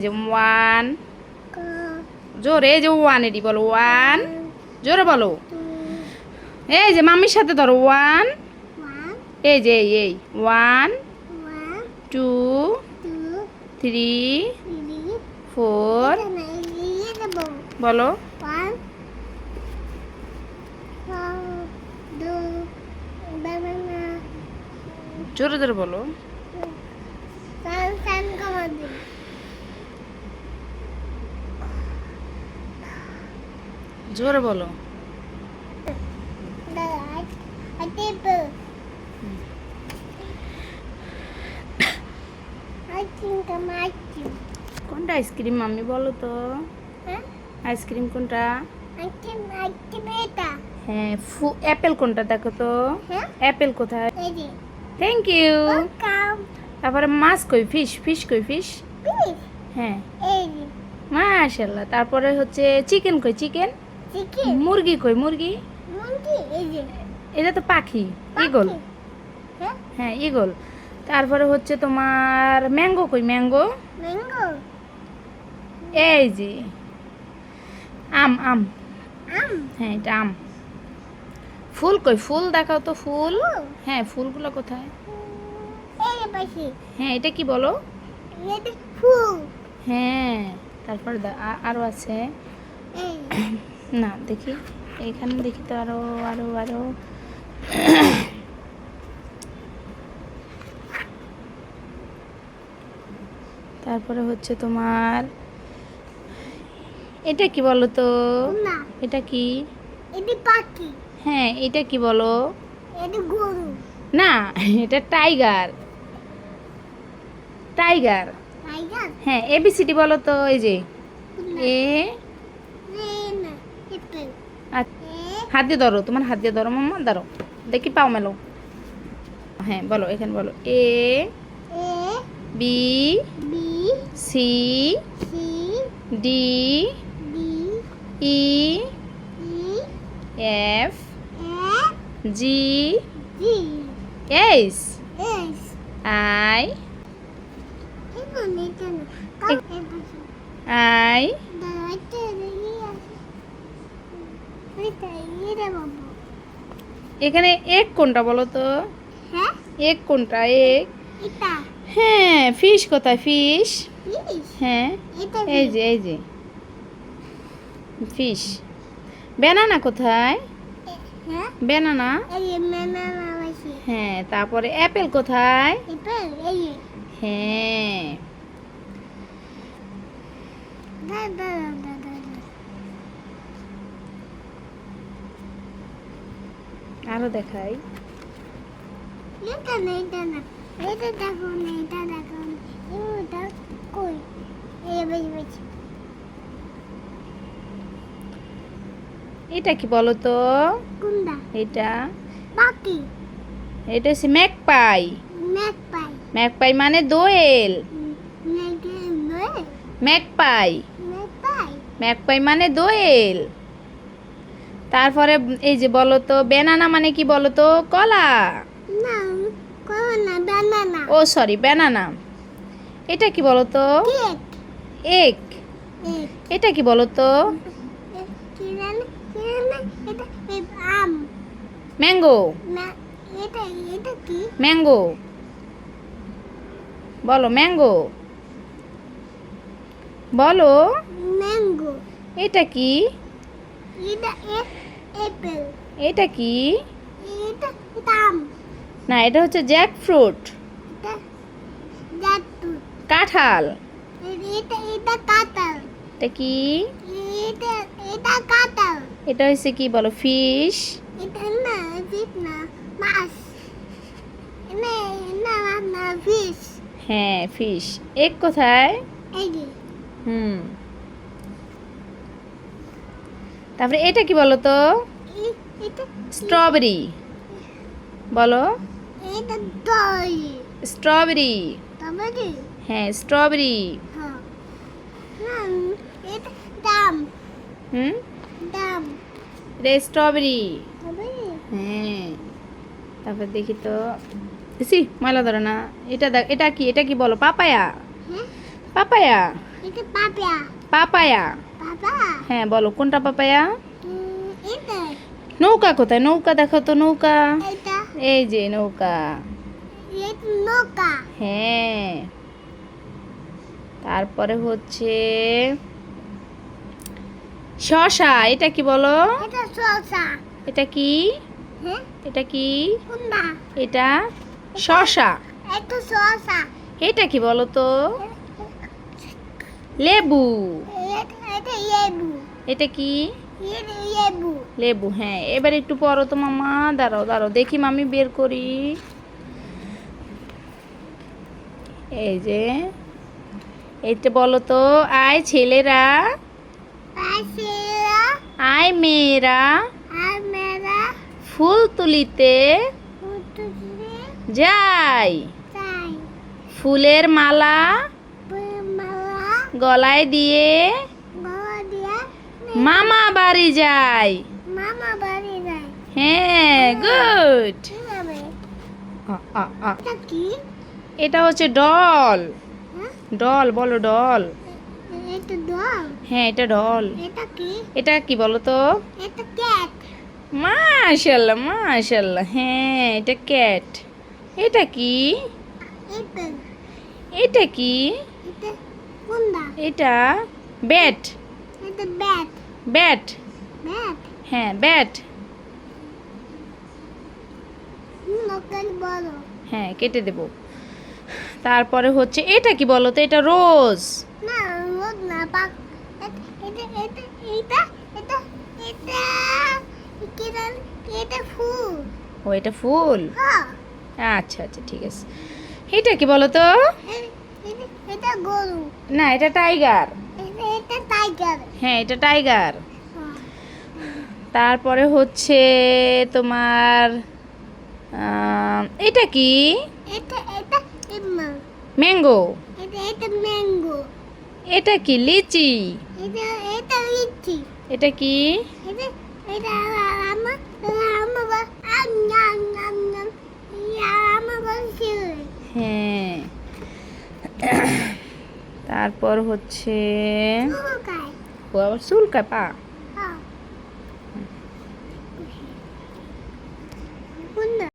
যে ওয়ান, জোরে, যে ওয়ান, এটি বলো ওয়ান, জোরে বলো। এই যে মাম্মির সাথে ধরো ওয়ান, এই যে এই ওয়ান, টু, থ্রি, ফোর, বলো জোরে জোরে বলো। জোরে বলো। কোনটা আইসক্রিম মাম্মি বলো তো? আইসক্রিম কোনটা? হ্যাঁ, অ্যাপেল কোনটা দেখো তো? অ্যাপেল কোথায়? Thank you. তারপরে মাছ কই? ফিশ, ফিশ কই? ফিশ, হ্যাঁ মাশাআল্লাহ। তারপরে হচ্ছে চিকেন কই? চিকেন। মুরগি কই? মুরগি, এটা তো পাখি, ঈগল। হ্যাঁ ঈগল। তারপরে হচ্ছে তোমার ম্যাঙ্গো কই? ম্যাঙ্গো, এই যে আম, আম, হ্যাঁ এটা আম। ফুল কই? ফুল দেখাও তো ফুল। হ্যাঁ ফুলগুলো কোথায়? হ্যাঁ এটা কি বলো? হ্যাঁ তারপর আরো আছে না, দেখি এখানে দেখি তো আরো আরো আরো তারপরে হচ্ছে তোমার এটা কি বলো তো? এটা কি? হ্যাঁ এটা কি বলো? না এটা টাইগার, টাইগার। হ্যাঁ এবিসিডি বলো তো? এই যে এ, হাত দিয়ে ধরো, তোমার হাত দিয়ে ধরো মাম্মা, ধরো দেখি পাও মেলো। হ্যাঁ বলো, এখানে বলো A, B, C, D, E, F, G, H, I, I, এখানে এক কোনটা বলো তো? এক কোনটা? এক, হ্যাঁ ফিশ কোথায়? ফিশ, হ্যাঁ এই যে এই যে ফিশ। ব্যানানা কোথায়? ব্যানানা, হ্যাঁ। তারপরে অ্যাপেল কোথায়? হ্যাঁ আরো দেখাই। এটা কি বলো তো? এটা এটা হচ্ছে ম্যাকপাই। ম্যাকপাই মানে দোয়েল। ম্যাকপাই, ম্যাকপাই মানে দোয়েল। তারপরে এই যে বলো তো ব্যানানা মানে কি বলো তো? কলা। ও সরি ব্যানানা। এটা কি বলো তো? এক। এটা কি বলো তো? ম্যাঙ্গো, ম্যাঙ্গো বলো, ম্যাঙ্গো বলো। এটা কি? এটা কি? না এটা হচ্ছে জ্যাক ফ্রুট, কাঁঠাল। এটা কি? এটা হচ্ছে কি বলো? ফিশ, হ্যাঁ ফিশ। এক কোথায়? হুম। তারপরে এটা কি বলো তো? স্ট্রবেরি বলো। স্ট্রবেরি, হ্যাঁ স্ট্রবেরি। হুম এটা স্ট্রবেরি, হ্যাঁ। তারপর দেখি তো, ময়লা ধরে না। এটা কি? এটা কি বলো? Papaya, papaya. এটা পাপায়া। পাপায়া। পাপা। হ্যাঁ বলো কোনটা পাপায়া? এটা। নৌকা কোথায়? নৌকা দেখো তো, নৌকা। এটা। এই যে নৌকা। এটা নৌকা। হ্যাঁ। তারপরে হচ্ছে শসা। এটা কি বলো? এটা শসা। এটা কি? হ্যাঁ? এটা কি? কোনটা? এটা শসা। এটা শসা। এটা কি বলো তো? লেবু। এটা লেবু। এটা কি? এটা লেবু। লেবু। হ্যাঁ, এবার একটু পড়ো তো মামা। দাঁড়াও দাঁড়াও, দেখি মামি বের করি। এই যে এইটা বলো তো, আয় ছেলেরা, পাশেরা। আয় মেয়েরা, আর মেরা। ফুল তুলিতে ফুটুরে। যাই, চাই। ফুলের মালা মালা। গলায় দিয়ে বাবা দিয়া। মামা বাড়ি যাই। মামা বাড়ি যায়। হ্যাঁ, গুড। কিভাবে? আ। এটা কি? এটা হচ্ছে ডল। হ্যাঁ? ডল বলো, ডল। এটা ডল। হ্যাঁ, এটা ডল। এটা কি? এটা কি বলো তো? এটা ক্যাট। মাশাআল্লাহ মাশাআল্লাহ। হ্যাঁ, এটা ক্যাট। এটা কি? এটা। এটা কি? এটা কোনটা? এটা ব্যাট। এটা ব্যাট। ব্যাট। ব্যাট। হ্যাঁ, ব্যাট। নকল বড়। হ্যাঁ, কেটে দেব। তারপরে হচ্ছে এটা কি বলো তো? এটা রোজ। না রোদ না পাক। এটা এটা এটা এটা এটা এটা এটা ফুল। ও, এটা ফুল। হ্যাঁ। আচ্ছা আচ্ছা, ঠিক আছে। এটা কি বলো তো? এটা গরু। না, এটা টাইগার। এটা টাইগার। হ্যাঁ, এটা টাইগার। তারপরে হচ্ছে তোমার এটা কি? এটা এটা ম্যাঙ্গো। এটা ম্যাঙ্গো। এটা কি? লিচি। এটা এটা লিচি। এটা কি? এটা এটা আমার আমার আম নাম নাম নাম আমার বলছি। হ্যাঁ। তারপর হচ্ছে ওকাই। ও আবার চুলকায় পা।